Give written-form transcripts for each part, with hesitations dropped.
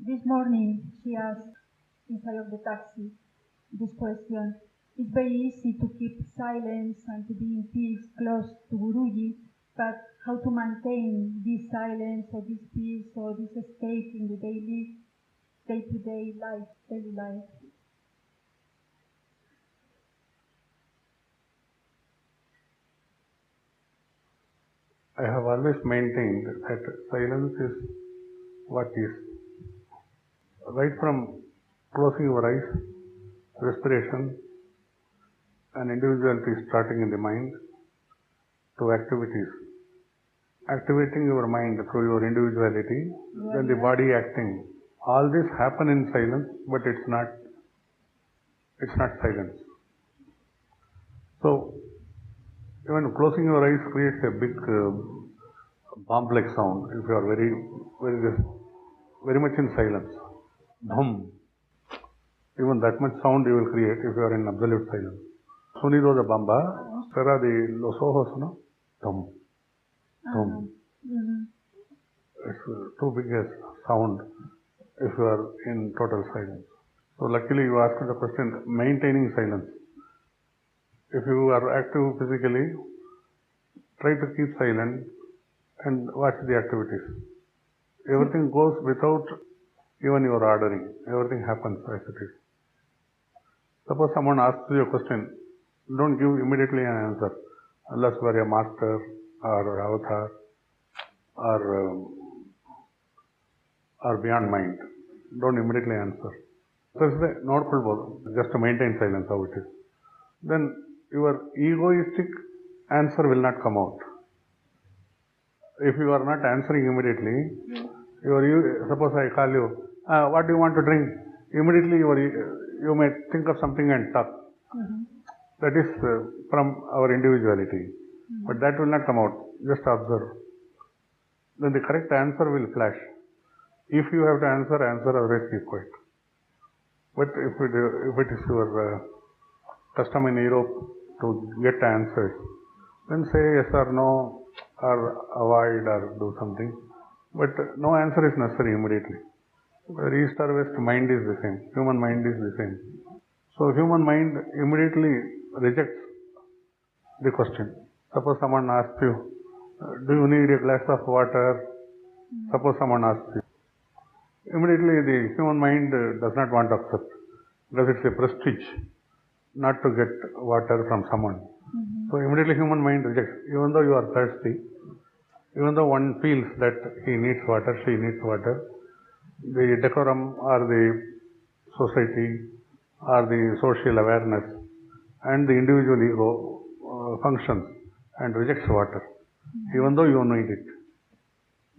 This morning she asked inside of the taxi this question. It's very easy to keep silence and to be in peace close to Guruji, but how to maintain this silence or this peace or this state in the day-to-day life, daily life? I have always maintained that silence is what is. Right from closing your eyes, respiration, and individuality starting in the mind, to activities. Activating your mind through your individuality, then the body acting. All this happen in silence, but it's not silence. So, even closing your eyes creates a big bomb-like sound if you are very much in silence. Dhum. Even that much sound you will create if you are in absolute silence. Sunido the bamba, sara the losohos, no? Dhum. Dhum. It's too big a sound if you are in total silence. So luckily you asked the question, maintaining silence. If you are active physically, try to keep silent and watch the activities. Everything goes without even your ordering. Everything happens as it is. Suppose someone asks you a question, don't give immediately an answer unless you are a master or avatar or beyond mind. Don't immediately answer. So it's not just to maintain silence how it is. Then your egoistic answer will not come out. If you are not answering immediately, suppose I call you, what do you want to drink? Immediately you may think of something and talk. That is from our individuality. But that will not come out. Just observe. Then the correct answer will flash. If you have to answer, otherwise keep quiet. But if it is your custom in Europe to get answers, then say yes or no, or avoid or do something. But no answer is necessary immediately. Whether east or west, mind is the same. Human mind is the same. So human mind immediately rejects the question. Suppose someone asks you, do you need a glass of water? Suppose someone asks you. Immediately the human mind does not want to accept, because it's a prestige not to get water from someone. So immediately human mind rejects. Even though you are thirsty, even though one feels that he needs water, she needs water, the decorum or the society or the social awareness and the individual ego functions and rejects water, even though you need it.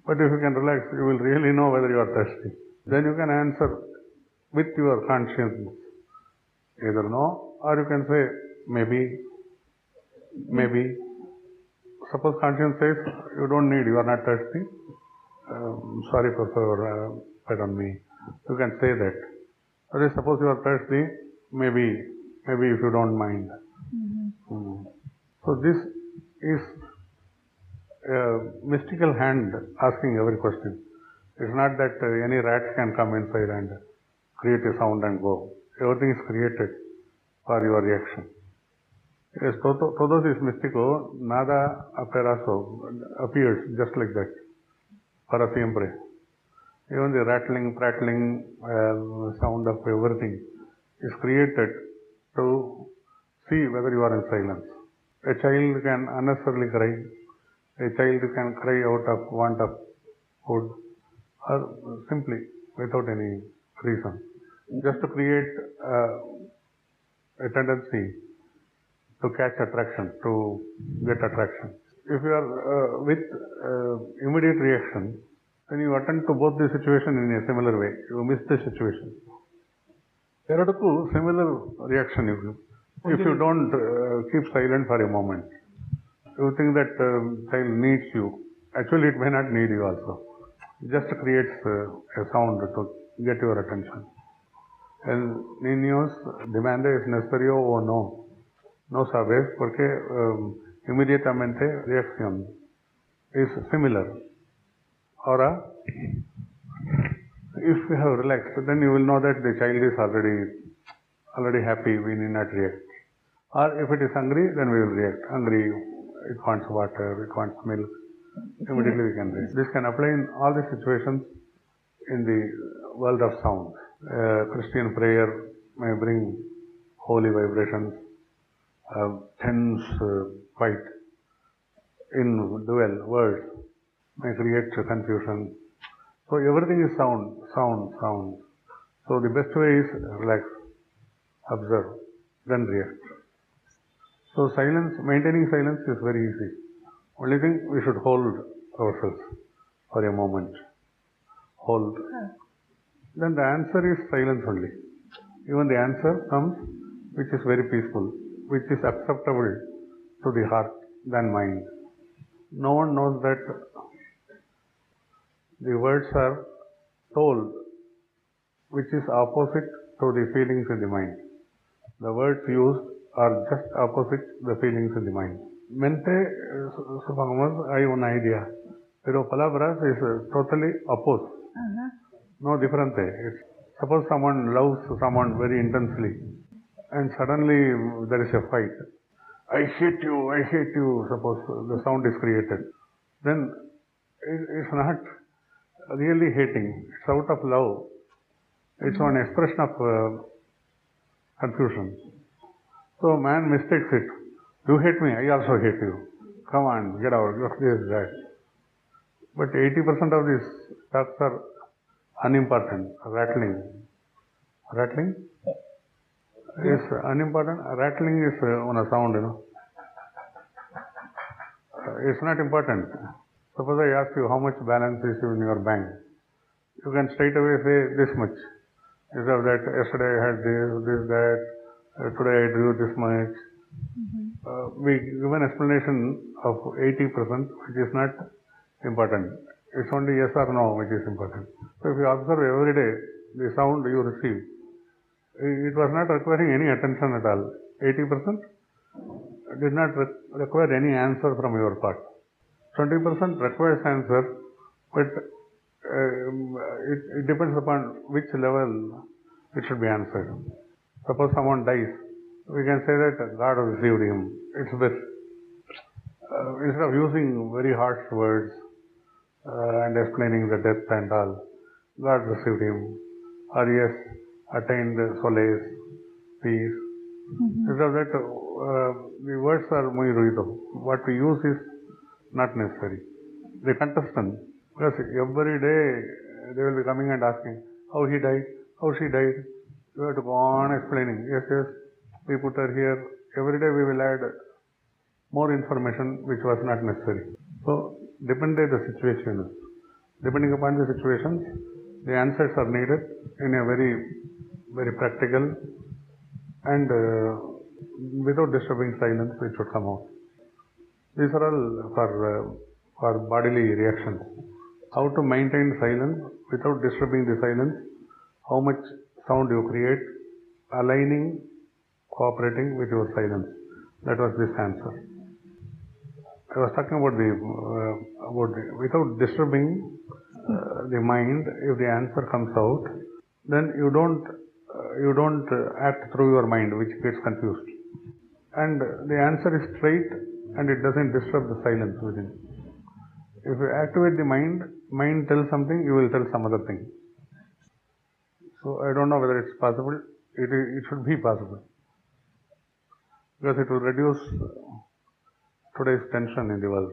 But if you can relax, you will really know whether you are thirsty. Then you can answer with your consciousness. Either no, or you can say maybe. Suppose conscience says you don't need, you are not thirsty. Sorry for pardon me. You can say that. Or suppose you are thirsty, maybe if you don't mind. So this is a mystical hand asking every question. It's not that any rat can come inside and create a sound and go. Everything is created for your reaction. Yes, todos is mystico, nada appears just like that, para siempre. Even the rattling, prattling sound of everything is created to see whether you are in silence. A child can unnecessarily cry. A child can cry out of want of food, or simply without any reason, just to create a tendency to catch attraction, to get attraction. If you are with immediate reaction, then you attend to both the situation in a similar way. You miss the situation. Eradaku similar reaction you give. If you don't keep silent for a moment, you think that child needs you. Actually, it may not need you also. It just creates a sound to get your attention. El niños demanda es necesario o no. No sabes porque inmediatamente reacción is similar. Ahora, if you have relaxed, then you will know that the child is already happy, we need not react. Or if it is hungry, then we will react. Hungry, it wants water, it wants milk, immediately we can react. This can apply in all the situations in the world of sound. Christian prayer may bring holy vibrations, tense fight in duel, words may create confusion. So everything is sound, sound, sound. So the best way is relax, observe, then react. So silence, maintaining silence is very easy. Only thing, we should hold ourselves for a moment. Hold. Then the answer is silence only. Even the answer comes which is very peaceful, which is acceptable to the heart than mind. No one knows that the words are told which is opposite to the feelings in the mind. The words used are just opposite the feelings in the mind. Mente, supongamos, hay una idea, pero palabras is totally opposite. No differente. Suppose someone loves someone very intensely and suddenly there is a fight. I hate you, suppose the sound is created. Then it's not really hating, it's out of love. It's an expression of confusion. So man mistakes it. You hate me, I also hate you. Come on, get out, look this, that. But 80% of these talks are unimportant. Rattling is unimportant. Rattling is on a sound, It's not important. Suppose I ask you how much balance is in your bank. You can straight away say this much. Instead of that, yesterday I had this, that, today I drew this much. We give an explanation of 80%, which is not important. It's only yes or no which is important. So if you observe every day the sound you receive, it was not requiring any attention at all. 80% did not require any answer from your part. 20% requires answer, but it depends upon which level it should be answered. Suppose someone dies, we can say that God received him. It's best. Instead of using very harsh words and explaining the death and all, God received him. Or yes, attained solace, peace. Instead of that, the words are muy ruido. What we use is not necessary. The contestant, because every day they will be coming and asking how he died, how she died. You have to go on explaining. Yes, we put her here. Every day we will add more information which was not necessary. So, depending the situation, depending upon the situations, the answers are needed in a very, very practical and without disturbing silence, it should come out. These are all for bodily reactions. How to maintain silence without disturbing the silence, how much sound you create, aligning, cooperating with your silence. That was this answer. I was talking about without disturbing the mind. If the answer comes out, then you don't act through your mind, which gets confused. And the answer is straight, and it doesn't disturb the silence within. If you activate the mind tells something, you will tell some other thing. So I don't know whether it's possible. It should be possible, because it will reduce today's tension in the world.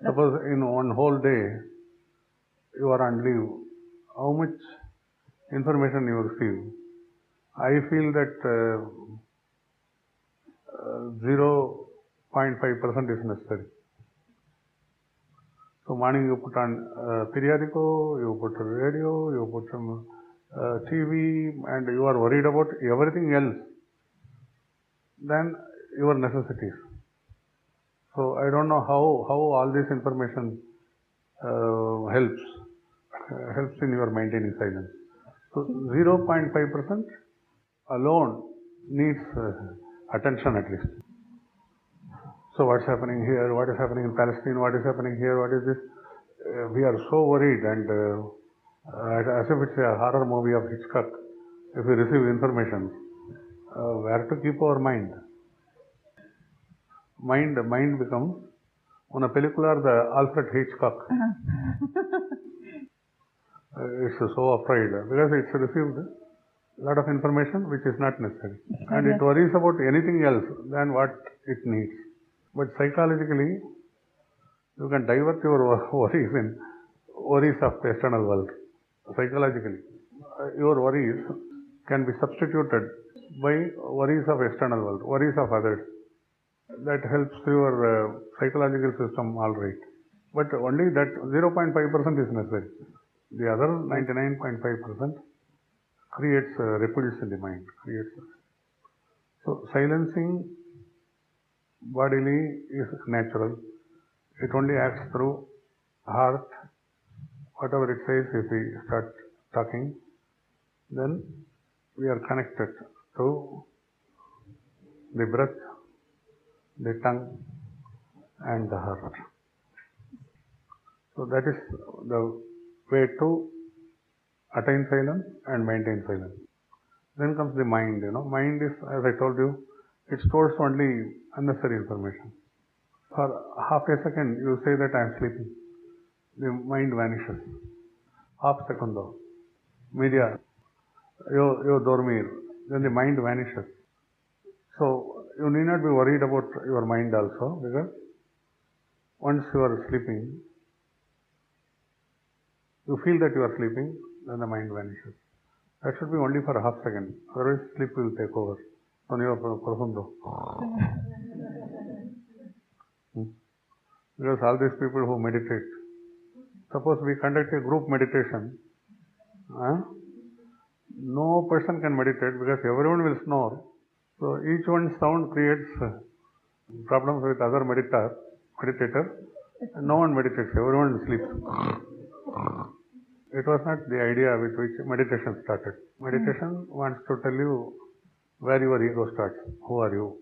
Suppose in one whole day you are on leave, how much information you receive? I feel that 0.5% is necessary. So morning you put on periodico, you put radio, you put some TV, and you are worried about everything else than your necessities. So I don't know how all this information helps in your maintaining silence. So 0.5% alone needs attention at least. So what's happening here? What is happening in Palestine? What is happening here? What is this? We are so worried, and as if it's a horror movie of Hitchcock. If we receive information, where to keep our mind? Mind becomes una película the Alfred Hitchcock. It's so afraid because it's received a lot of information which is not necessary, and it worries about anything else than what it needs. But psychologically, you can divert your worries in worries of the external world. Psychologically, your worries can be substituted by worries of external world, worries of others. That helps your psychological system all right. But only that 0.5% is necessary. The other 99.5% creates repulse in the mind. So silencing bodily is natural. It only acts through heart. Whatever it says, if we start talking, then we are connected to the breath, the tongue, and the heart. So that is the way to attain silence and maintain silence. Then comes the mind. Mind is, as I told you, it stores only unnecessary information. For half a second, you say that I am sleeping. The mind vanishes. Half second though. Media, you dormir. Then the mind vanishes. So you need not be worried about your mind also, because once you are sleeping, you feel that you are sleeping, then the mind vanishes. That should be only for a half second. Otherwise, sleep will take over. Profundo. Because all these people who meditate, suppose we conduct a group meditation, no person can meditate because everyone will snore. So each one's sound creates problems with other meditator, and no one meditates, everyone sleeps. It was not the idea with which meditation started. Meditation wants to tell you where your ego starts. Who are you?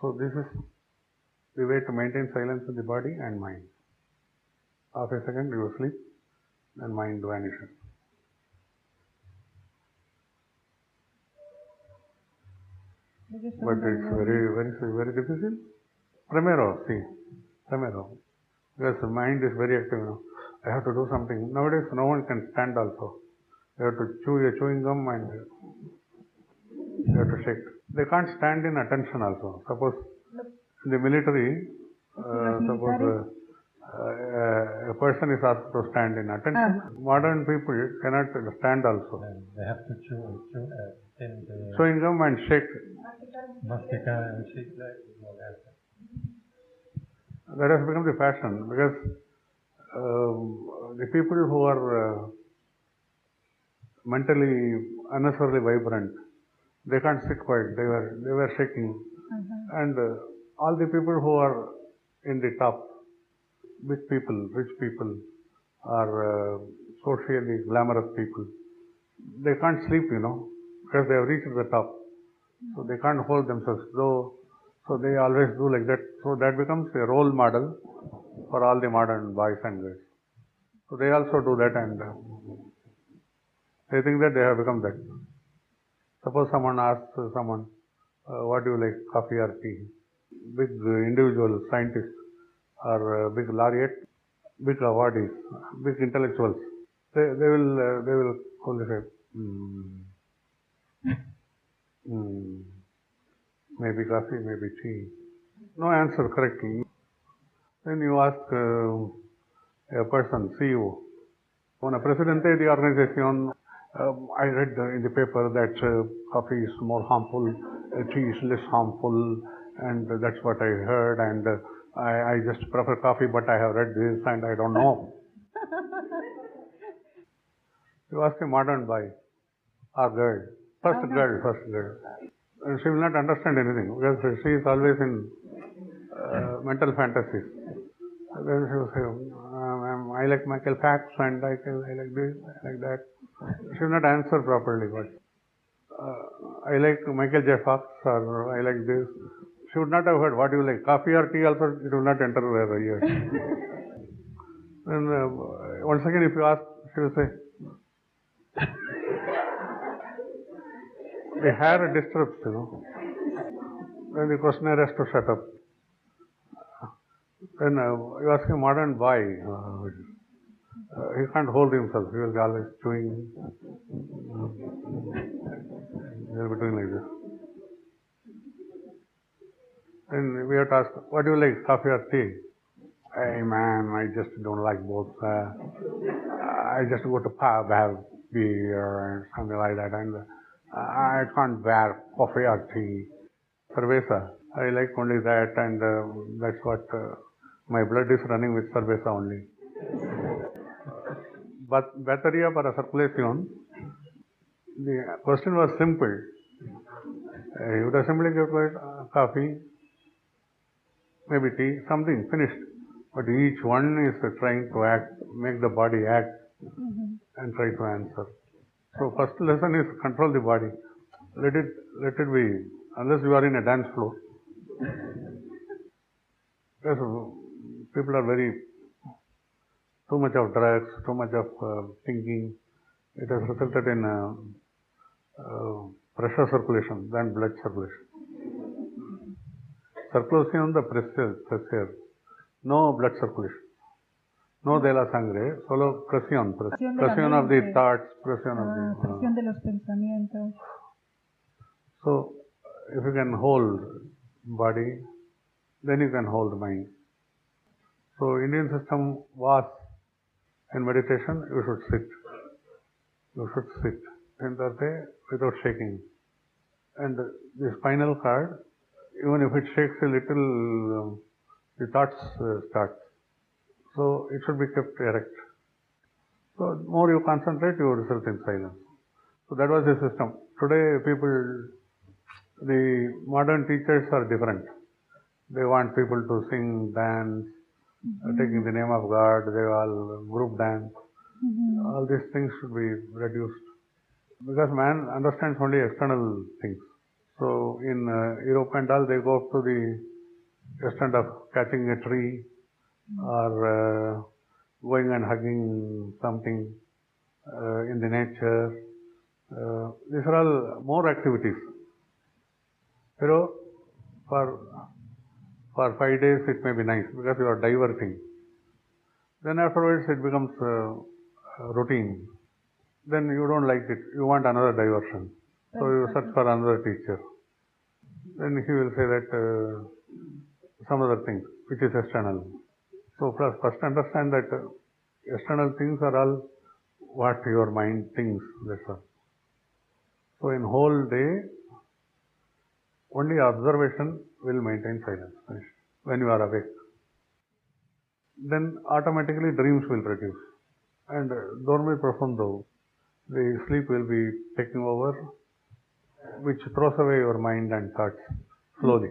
So this is the way to maintain silence in the body and mind. Half a second you sleep, then mind vanishes. But it's very difficult. Primero. Because the mind is very active. I have to do something. Nowadays, no one can stand also. They have to chew a chewing gum and they have to shake. They can't stand in attention also. Suppose in the military, suppose a person is asked to stand in attention. Modern people cannot stand also. They have to chew chewing gum and shake. Mastica and shake like more answer. That has become the fashion because the people who are mentally unnecessarily vibrant, they can't sit quiet. They were shaking, and all the people who are in the top, big people, rich people, or socially glamorous people, they can't sleep, because they have reached the top. So they can't hold themselves. So they always do like that. So that becomes a role model for all the modern boys and girls. So they also do that, and they think that they have become that. Suppose someone asks someone, what do you like, coffee or tea? Big individual scientists or big laureate, big awardees, big intellectuals, they will only say, maybe coffee, maybe tea. No answer correctly. Then you ask a person, CEO, when a presidente de organización, I read in the paper that coffee is more harmful, tea is less harmful, and that's what I heard, and I just prefer coffee, but I have read this and I don't know. You ask a modern boy or girl, first girl. She will not understand anything because she is always in mental fantasies. Then she will say, I like Michael Fax and I like this, I like that. She will not answer properly. But I like Michael J. Fox or I like this. She would not have heard what you like. Coffee or tea also, it will not enter her ears. Then once again if you ask, He will say, the hair disturbs, Then the questionnaire has to shut up. Then you ask a modern boy, he can't hold himself. He will be always chewing. He will be doing like this. Then we have to ask, what do you like, coffee or tea? Hey man, I just don't like both. I just go to pub, have beer and something like that, and I can't bear coffee or tea. Cerveza, I like only that, and that's what my blood is running with cerveza only. But batería para circulación, the question was simple. You would have simply given coffee, maybe tea, something, finished. But each one is trying to act, make the body act, and try to answer. So first lesson is control the body. Let it be, unless you are in a dance floor. Because people are too much of drugs, too much of thinking. It has resulted in pressure circulation than blood circulation. Circulación the pressure. No blood circulation. No de la sangre, solo presión. Presión of the thoughts, presión of the... Presión de los pensamientos. So, if you can hold body, then you can hold mind. So, Indian system was, in meditation, you should sit. You should sit in that way without shaking. And the spinal cord, even if it shakes a little, the thoughts start. So it should be kept erect. So more you concentrate, you result in silence. So that was the system. Today the modern teachers are different. They want people to sing, dance, taking the name of God, they all group dance. All these things should be reduced. Because man understands only external things. So in Europe and all, they go up to the extent of catching a tree or going and hugging something in the nature. These are all more activities. Pero for 5 days it may be nice because you are diverting. Then afterwards it becomes routine. Then you don't like it. You want another diversion. So you search for another teacher. Then he will say that some other thing which is external. So first understand that external things are all what your mind thinks. That's all. So in whole day, only observation will maintain silence when you are awake. Then automatically dreams will produce. And dormir profundo, the sleep will be taking over, which throws away your mind and thoughts slowly.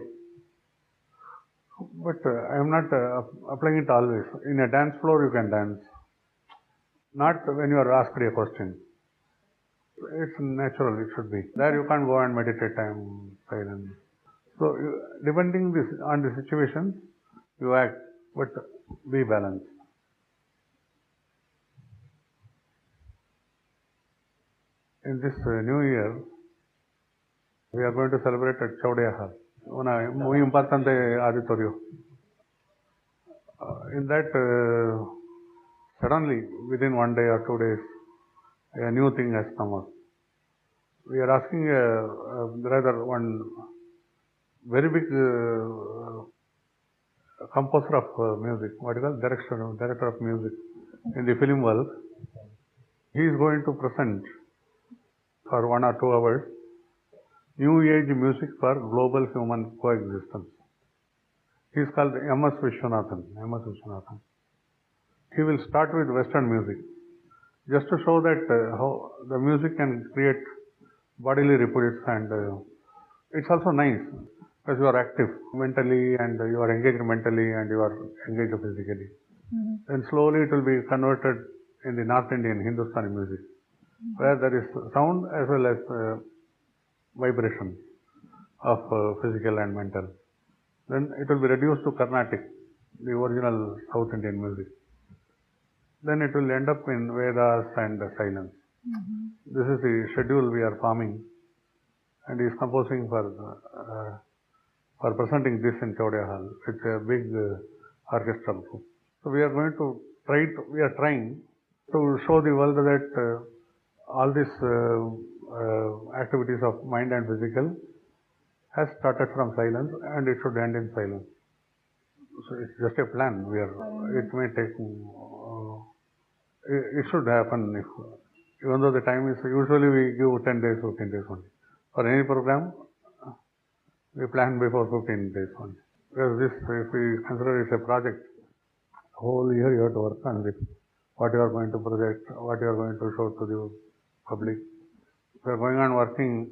But I am not applying it always. In a dance floor you can dance. Not when you are asked a question. It's natural, it should be. There you can't go and meditate time silence. So depending on the situation, you act, but be balanced. In this new year, we are going to celebrate at Chowdiya Hall, one muy importante auditorio. In that, suddenly, within 1 day or 2 days, a new thing has come up. We are asking rather one very big composer of music, what is called director of music in the film world. He is going to present for 1 or 2 hours New Age music for global human coexistence. He is called M.S. Viswanathan. He will start with Western music, just to show that how the music can create bodily reports, and it's also nice because you are active mentally and you are engaged mentally and you are engaged physically. Then slowly it will be converted in the North Indian Hindustani music, where there is sound as well as vibration of physical and mental. Then it will be reduced to Carnatic, the original South Indian music. then it will end up in Vedas and silence. This is the schedule we are forming, and he is composing for presenting this in Chowdia Hall. It's a big orchestral group. So we are going to we are trying to show the world that all these activities of mind and physical has started from silence and it should end in silence. So it's just a plan. It may take, it should happen even though the time is, usually we give 10 days, 15 days only. For any program, we plan before 15 days only. Because this, if we consider it a project, whole year you have to work on this. What you are going to project, what you are going to show to the public. If you are going on working,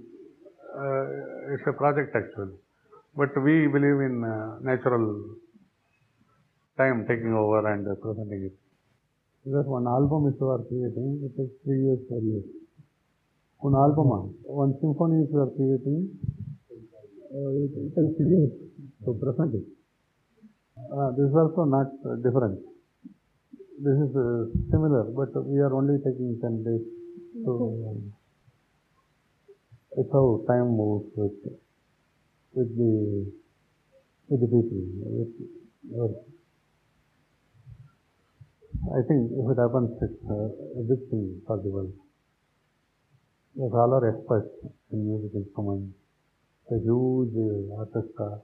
it's a project actually. But we believe in natural time taking over and presenting it. Because one album if you are creating, it takes 3 years, 4 years. One album, one symphony if you are creating, it takes years to present it. This is also not different. This is similar, but we are only taking 10 days. So it's how time moves with the people. I think if it happens, it's a big thing for the world. Yes, all are experts in music instruments. A huge orchestra,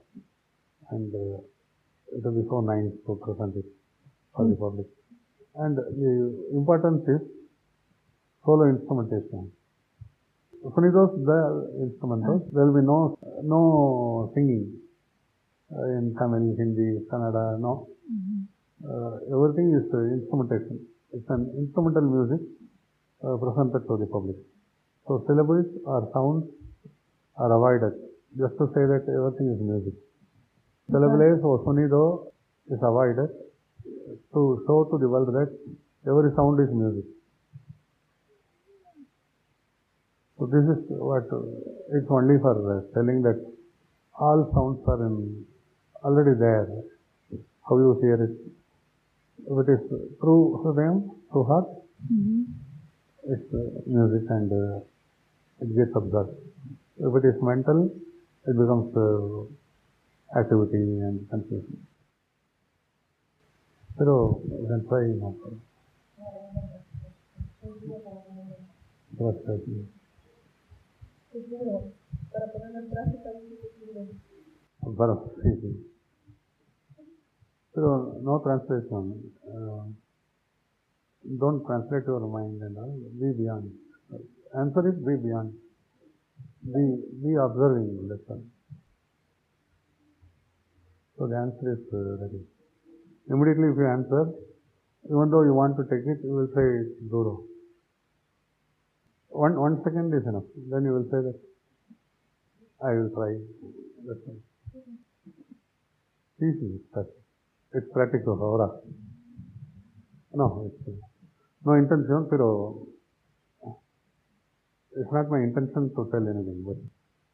and it will be so nice to present it for the public. And the importance is solo instrumentation. Sunidos, the instrumentals, there will be no singing in Tamil, Hindi, Kannada, no. Everything is instrumentation. It's an instrumental music presented to the public. So syllables or sounds are avoided, just to say that everything is music. Syllables or sonido is avoided to show to the world that every sound is music. So this is what, it's only for telling that all sounds are already there, how you hear it. If it is through Hridayam, through heart, it's music and it gets absorbed. If it is mental, it becomes activity and confusion. So you can try now. So no translation. Don't translate your mind and all. Be beyond. Answer is be beyond. Be observing. That's all. So the answer is ready. Immediately if you answer, even though you want to take it, you will say it's Guru. 1 second is enough. Then you will say that I will try. That's all. Easy. It's practical. No, it's no intention, pero it's not my intention to tell anything. But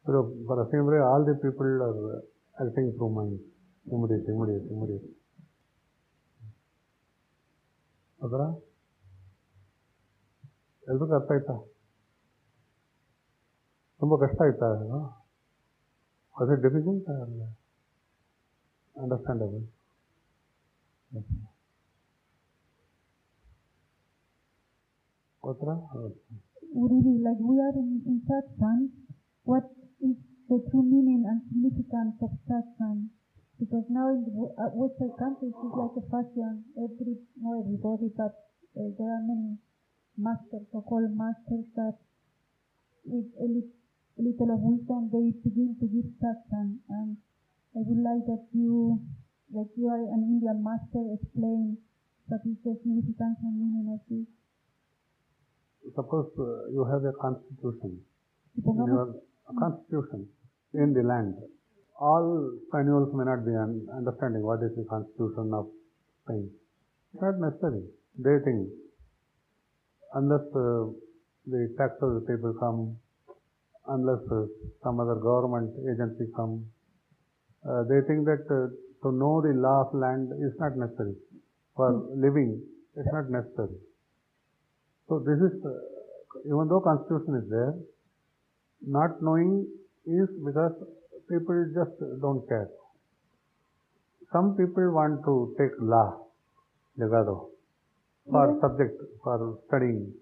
for the same way, all the people are acting through mind. Immediate. ಅದರ ಎಲ್ರಿಗೂ ಅರ್ಥ ಆಯ್ತಾ? ತುಂಬ ಕಷ್ಟ ಆಯ್ತಾ? Was it difficult or understandable? Guruji, like we are in Sathsang, what is the true meaning and significance of Sathsang? Because now in the Western countries it's like a fashion. Not everybody, but there are many masters, so-called masters, that with a little of wisdom they begin to give Sathsang. And I would like that you are an Indian master, explain what is the significance and meaning of this. Suppose you have a constitution, in the land. All Spaniards may not be understanding what is the constitution of Spain. It's not necessary. They think, unless the taxes people come, unless some other government agency come, they think that to know the law of land is not necessary for living It's not necessary. So this is, even though constitution is there, not knowing is because people just don't care. Some people want to take law, legado, for subject, for studying.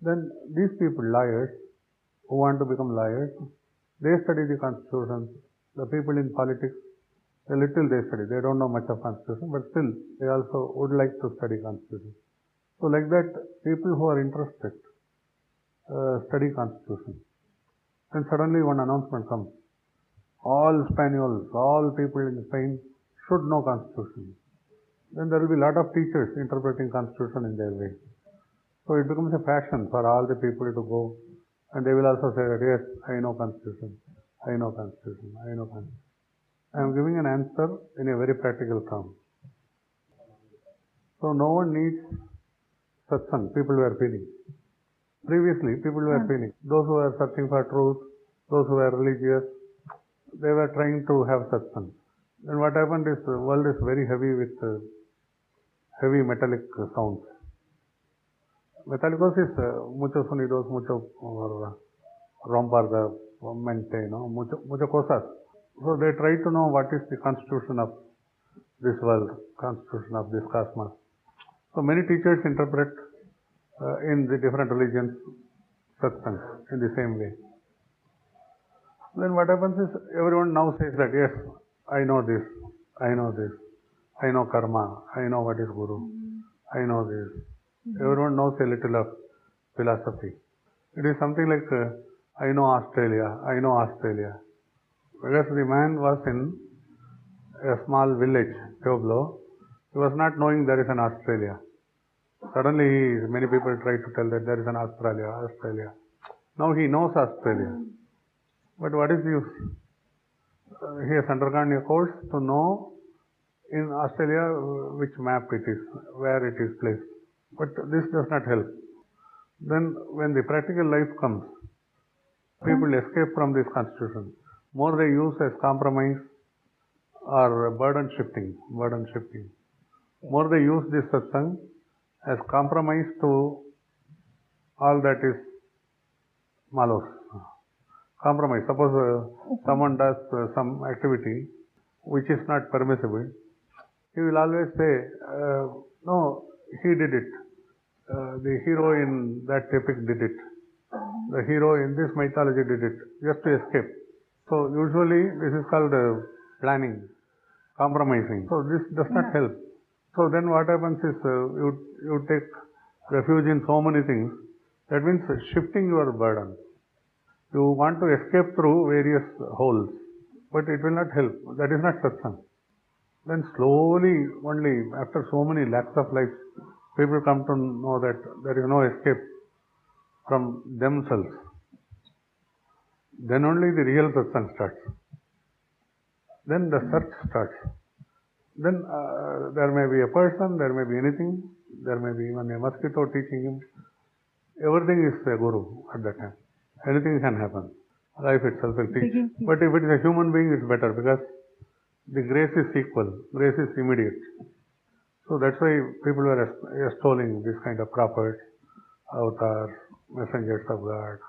Then these people, lawyers, who want to become lawyers, they study the constitution. The people in politics, a little they study. They don't know much of constitution, but still they also would like to study constitution. So like that, people who are interested study constitution. Then suddenly one announcement comes. All Spaniards, all people in Spain should know constitution. Then there will be a lot of teachers interpreting constitution in their way. So it becomes a fashion for all the people to go, and they will also say that, yes, I know constitution, I know constitution, I know constitution. I am giving an answer in a very practical term. So no one needs satsang, people were feeling. Previously, people were feeling. Those who were searching for truth, those who were religious, they were trying to have satsang. Then what happened is the world is very heavy with heavy metallic sounds. Metálicos es muchos sonidos, mucho romper the mente, mucho cosas. So they try to know what is the constitution of this world, constitution of this cosmos. So many teachers interpret in the different religions satsang in the same way. Then what happens is everyone now says that, yes, I know this, I know this, I know karma, I know what is guru, I know this. Everyone knows a little of philosophy. It is something like, I know Australia, I know Australia. Because the man was in a small village, Pueblo, he was not knowing there is an Australia. Suddenly, many people try to tell that there is an Australia. Now he knows Australia. But what is the use? He has undergone a course to know in Australia which map it is, where it is placed. But this does not help. Then when the practical life comes, people escape from this constitution. More they use as compromise or burden shifting. More they use this satsang as compromise to all that is malos. Compromise. Suppose someone does some activity which is not permissible, he will always say, no, he did it. The hero in that epic did it. The hero in this mythology did it, just to escape. So usually this is called planning, compromising. So this does not help. So then what happens is you take refuge in so many things. That means shifting your burden. You want to escape through various holes, but it will not help. That is not satsang. Then slowly, only after so many lakhs of lives, people come to know that there is no escape from themselves. Then only the real satsang starts. Then the search starts. Then there may be a person, there may be anything, there may be even a mosquito teaching him. Everything is a guru at that time. Anything can happen. Life itself will teach. But if it is a human being, it's better because the grace is equal, grace is immediate. So that's why people were extolling this kind of prophets, avatars, messengers of God,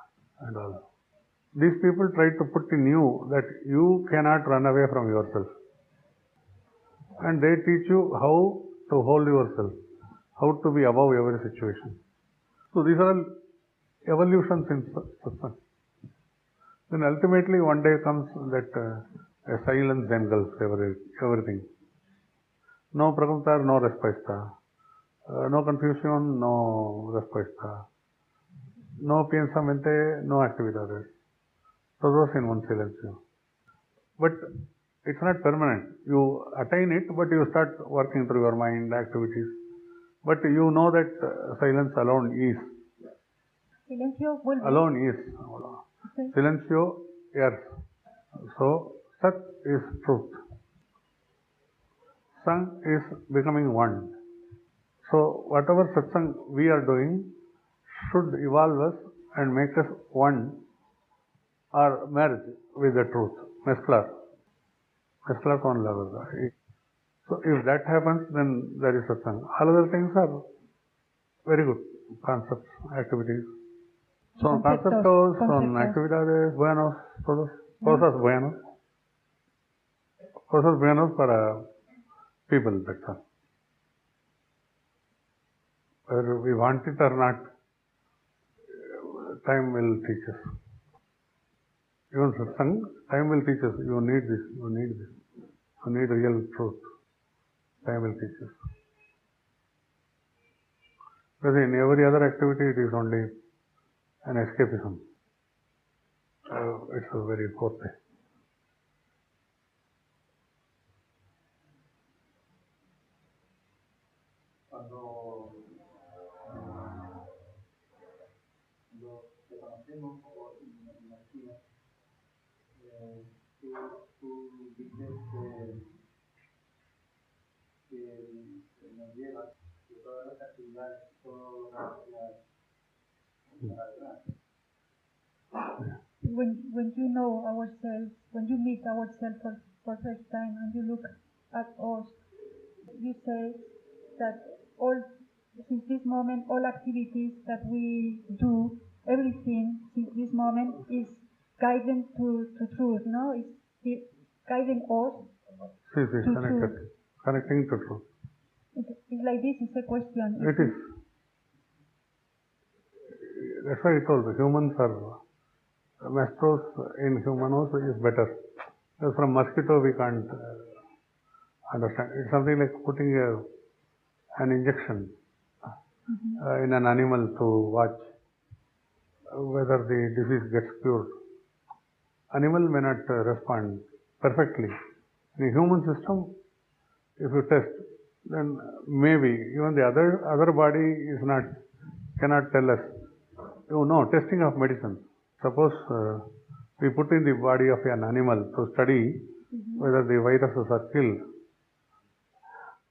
and all. These people try to put in you that you cannot run away from yourself. And they teach you how to hold yourself, how to be above every situation. So these are all evolutions in satsang. Then ultimately one day comes that a silence engulfs everything. No preguntar, no respuesta. No confusion, no respuesta. No piensamente, no actividades. Todos en un silencio. But it's not permanent. You attain it, but you start working through your mind, activities. But you know that silence alone is. Silencio vuelve. Alone is. Okay. Silencio errs. So, Sat is truth. Sang is becoming one. So, whatever satsang we are doing should evolve us and make us one or merge with the truth. Mezclar. So So if that happens, then there is satsang. All other things are very good concepts, activities. Son conceptos, son actividades buenos, todos, cosas buenas. Cosas buenas para people, that's all. Whether we want it or not, time will teach us. Even satsang, time will teach us. You need this, you need this. You need real truth. Time will teach us. Because in every other activity, it is only an escapism. It's a very poor thing. Cuando te conocemos o imaginas, tú dices que nos llevas de todas las actividades, todas las When you know ourselves, when you meet ourselves for first time and you look at us, you say that since this moment, all activities that we do, everything since this moment is guiding to truth, no? It's guiding us See, to connected. truth. Connecting to truth. It's like this, it's a question. It is. That's why I told you, humans are, maestros in humanos is better. Because from mosquito we can't understand. It's something like putting an injection in an animal to watch whether the disease gets cured. Animal may not respond perfectly. In a human system, if you test, then maybe even the other body cannot tell us. You know, testing of medicine. Suppose we put in the body of an animal to study whether the viruses are killed.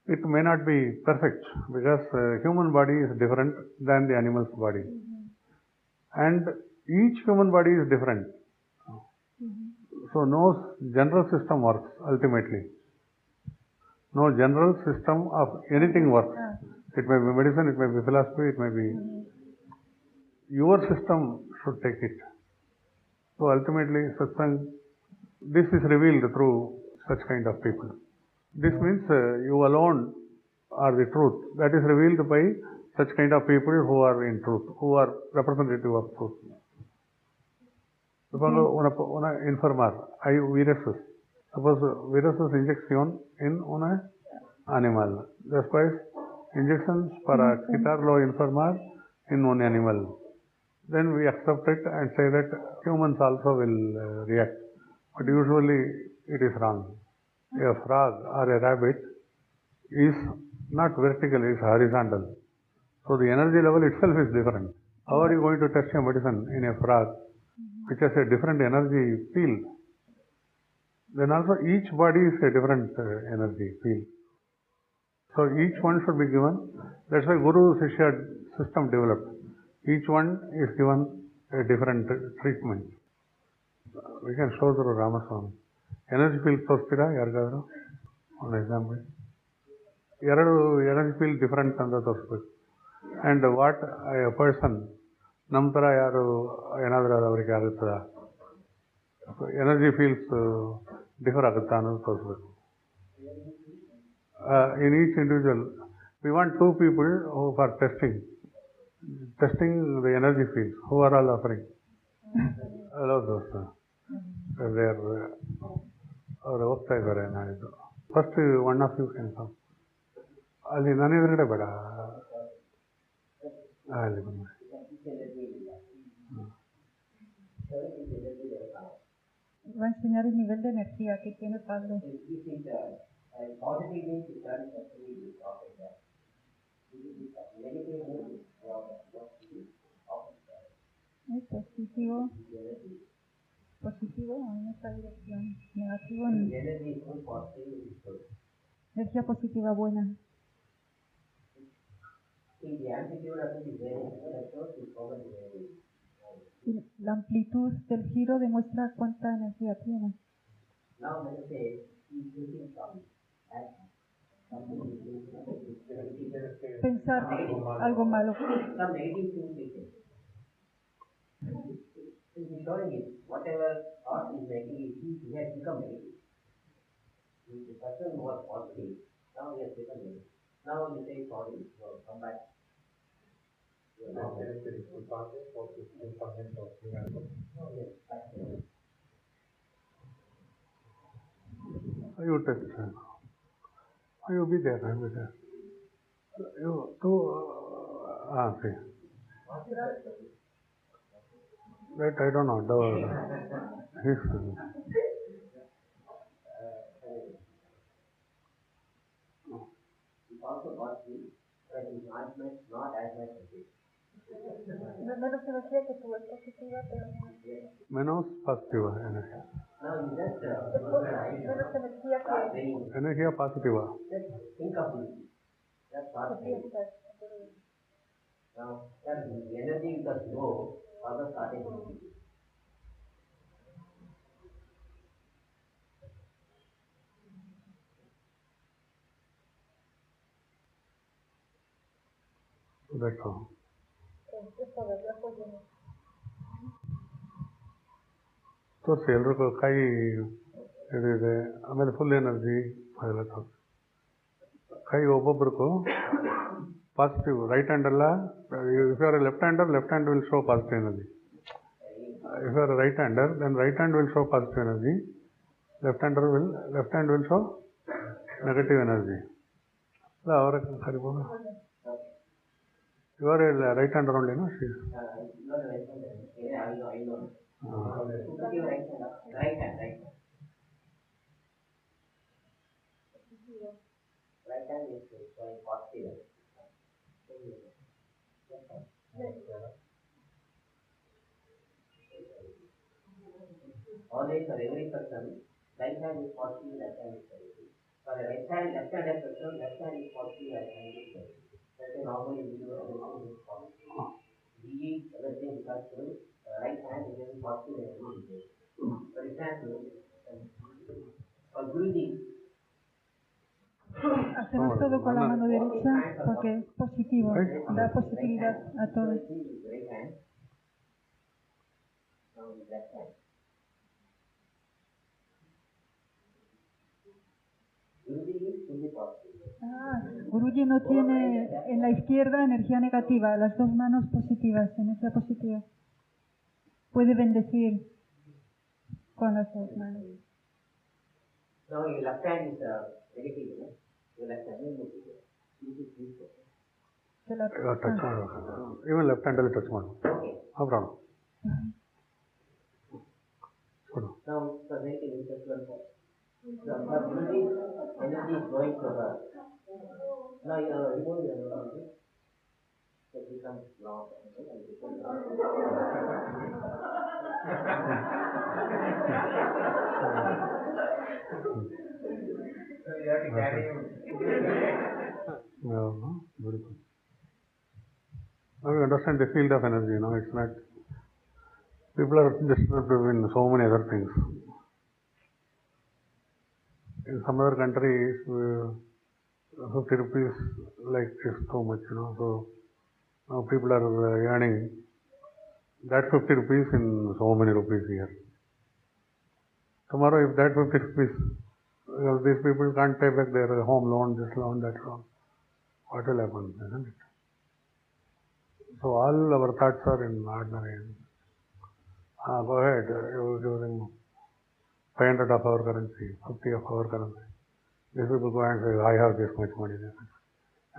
It may not be perfect because human body is different than the animal's body. And each human body is different. So no general system works ultimately. No general system of anything works. It may be medicine, it may be philosophy, it may be... Your system should take it. So ultimately, satsang, this is revealed through such kind of people. This means you alone are the truth. That is revealed by such kind of people who are in truth, who are representative of truth. Suppose una enfermar, hay viruses. Suppose viruses injection in un animal. Después, injections para quitarlo enfermar in un animal. Then we accept it and say that humans also will react. But usually it is wrong. A frog or a rabbit is not vertical, it is horizontal. So the energy level itself is different. How are you going to test a medicine in a frog which has a different energy field? Then also each body is a different energy field. So each one should be given. That's why Guru Shishya system developed. Each one is given a different treatment. We can show through Ramaswamy. Energy field ತೋರಿಸ್ತೀರಾ ಯಾರಿಗಾದ್ರು? One example. ಎರಡು energy field different ಅಂತ ತೋರಿಸ್ಬೇಕು. And what a person, ನಮ್ಮ ಥರ ಯಾರು ಏನಾದರೂ ಅವರಿಗೆ ಆಗುತ್ತದ? Energy fields differ ಆಗುತ್ತಾ ಅನ್ನೋದು ತೋರಿಸ್ಬೇಕು. In each individual, we want two people who are testing the energy fields. Who are all offering? Hello, those. They are ಅವರು ಹೋಗ್ತಾ ಇದ್ದಾರೆ ನಾಳಿದ್ದು. First one of you can come. ಅಲ್ಲಿ ನಾನು ಎದುರುಗಡೆ ಬೇಡ, ಅಲ್ಲಿ ಬಂದ. Va a enseñar el nivel de energía que tiene Pablo. Es positivo en esta dirección, negativo en energía positiva buena. Y la amplitud del giro demuestra cuánta energía tiene. Pensar algo malo. Some negative things we think. Since he's showing it, whatever thought is negative, he has become negative. The person who was positive, now he has become negative. Now you say sorry, come back. Now there is a different process for 15% of the answer. Oh, yes, back there. You test. You be there. I will be there. You see. That I don't know. It's also possible that his argument not as much as this. Menos energía que tú, es positiva, pero Menos positiva energía. Now you just menos energía start que saying, Energía positiva. just think of it. Just start saying. Now, that the energy does go, further starting to be. That's all. ತೋರಿಸಿ ಎಲ್ರಿಗೂ ಕೈ ಇದೆ ಆಮೇಲೆ full energy ಅದೆಲ್ಲ ತೋರಿಸಿ ಕೈ ಒಬ್ಬೊಬ್ರಿಗೂ positive right hand ಅಲ್ಲ if you are left hand will show positive energy if you are right hander then right hand will show positive energy left hand will show negative energy ಅಲ್ಲ ಅವರ ಕರಿಬೋದು you are right hander only no ಶಿ I know. Put your right hand up. Right hand. Right hand is showing positive. Always for every person, right hand is positive, left hand is negative. For a left hand person, left hand is positive, right hand is negative. That's why normally we do everything is positive. We eat everything because right hand is very positive and negative. For example, for Guruji, hacemos todo con la mano derecha porque es positivo, da positividad a todo. right hand, now left hand. Guruji is fully positive. Guruji no tiene en la izquierda energía negativa, las dos manos positivas, energía positiva. Puede bendecir con las dos manos. Now your left hand is negative, no? Your left hand is negative. Touch ಮಾಡಬೇಕು ಇವನ್ left ಹ್ಯಾಂಡಲ್ಲಿ touch ಮಾಡು Okay. ಅಬ್ರಾಣ Now present in this one. So her energy is going to her. Now you remove your energy. It becomes long and becomes long. So you have to carry him. Beautiful. Now you understand the field of energy, it's not, people are disturbed in so many other things. In some other countries, 50 rupees like is so much, so now people are earning that 50 rupees in so many rupees here. Tomorrow if that 50 rupees, these people can't pay back their home loan, this loan, that loan, what will happen, isn't it? So all our thoughts are in ordinary. Go ahead, you're using 500 of our currency, 50 of our currency. These people go and say, I have this much money.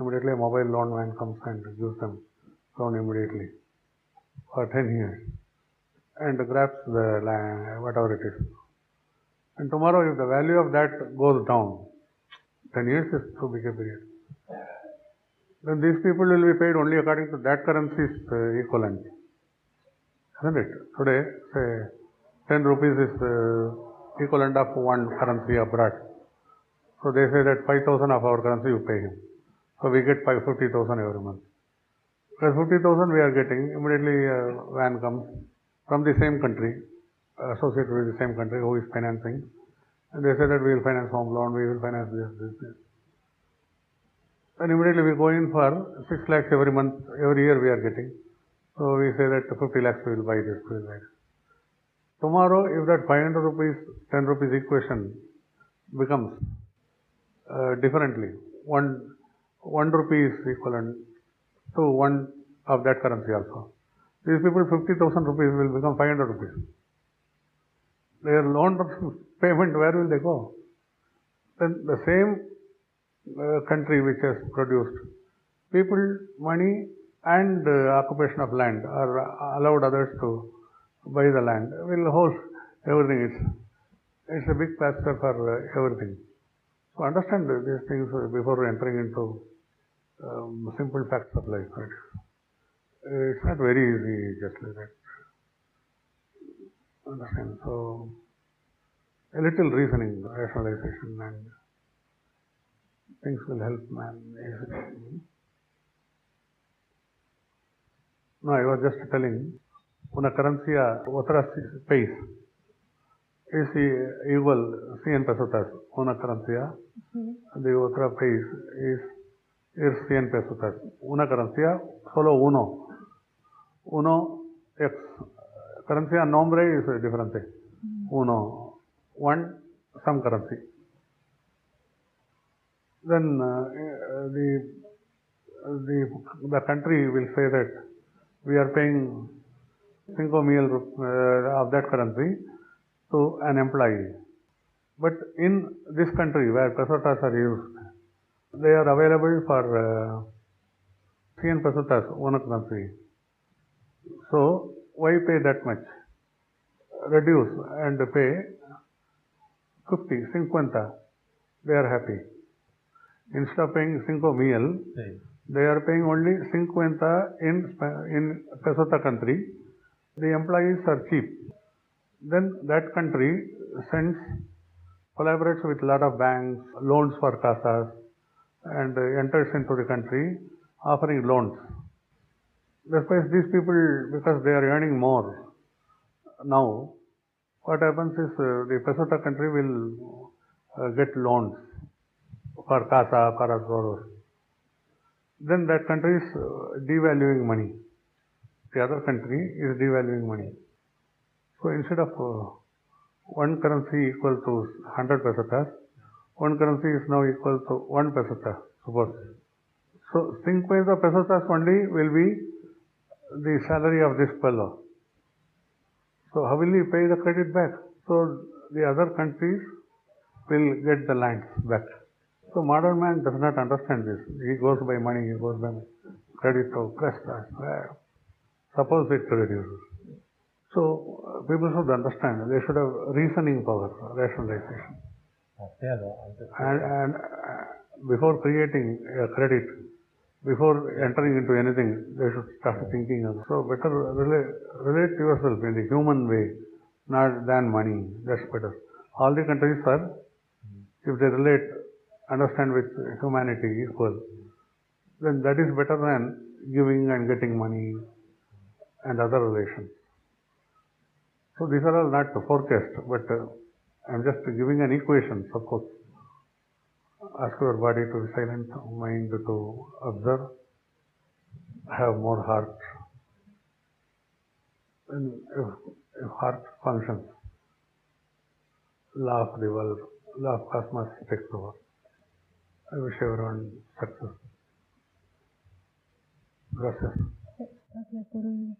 Immediately a mobile loan man comes and gives them loan immediately for 10 years and grabs the land, whatever it is. And tomorrow if the value of that goes down, 10 years is too big a period. Then these people will be paid only according to that currency's equivalent. Isn't it? Today, say, 10 rupees is equivalent of one currency abroad. So they say that 5,000 of our currency you pay him. So we get 50,000 every month. Because 50,000 we are getting, immediately van comes from the same country, associated with the same country who is financing. And they say that we will finance home loan, we will finance this. And immediately we go in for 6 lakhs every month, every year we are getting. So we say that 50 lakhs we will buy this, we will buy this. Tomorrow, if that 500 rupees, 10 rupees equation becomes differently, one rupee is equivalent to one of that currency also. These people, 50,000 rupees will become 500 rupees. Their loan payment, where will they go? Then the same country which has produced people, money and occupation of land are allowed others to buy the land, will hold everything. It's a big pasture for everything. So understand these things before entering into simple facts of life. Right? It's not very easy just like that. Understand? So a little reasoning, rationalization, and things will help man easily. No, I was just telling, una currencia, otra país es igual 100 pesotas, una currencia, de otra país es 100 pesotas. Una currencia, solo uno X. Currencia nombre es diferente. One, some currency. Then the country will say that we are paying 5,000 of that currency to an employee. But in this country where pesotas are used, they are available for 100 pesotas, one currency. So why pay that much? Reduce and pay 50. They are happy. Instead of paying 5,000, they are paying only 50 in pesota country. The employees are cheap. Then that country collaborates with a lot of banks, loans for casas, and enters into the country offering loans. Despite these people, because they are earning more now, what happens is the pesota country will get loans for casa, for azoros. Then that country is devaluing money. The other country is devaluing money. So instead of one currency equal to 100 pesetas, one currency is now equal to 1 peseta, suppose. So 50 pesetas only will be the salary of this fellow. So how will he pay the credit back? So the other countries will get the lands back. So modern man does not understand this. He goes by money, he goes by credit or trust. Suppose it reduces. So people should understand. They should have reasoning power, rationalization. And before creating a credit, before entering into anything, they should start thinking of. So better relate yourself in the human way, not than money. That's better. All the countries are, if they understand with humanity equal, then that is better than giving and getting money and other relations. So these are all not forecast, but I'm just giving an equation. Suppose ask your body to be silent, mind to observe, have more heart. And if heart functions, law of the world, law of cosmos takes over. I wish everyone success. Gracias. Gracias, Guruji.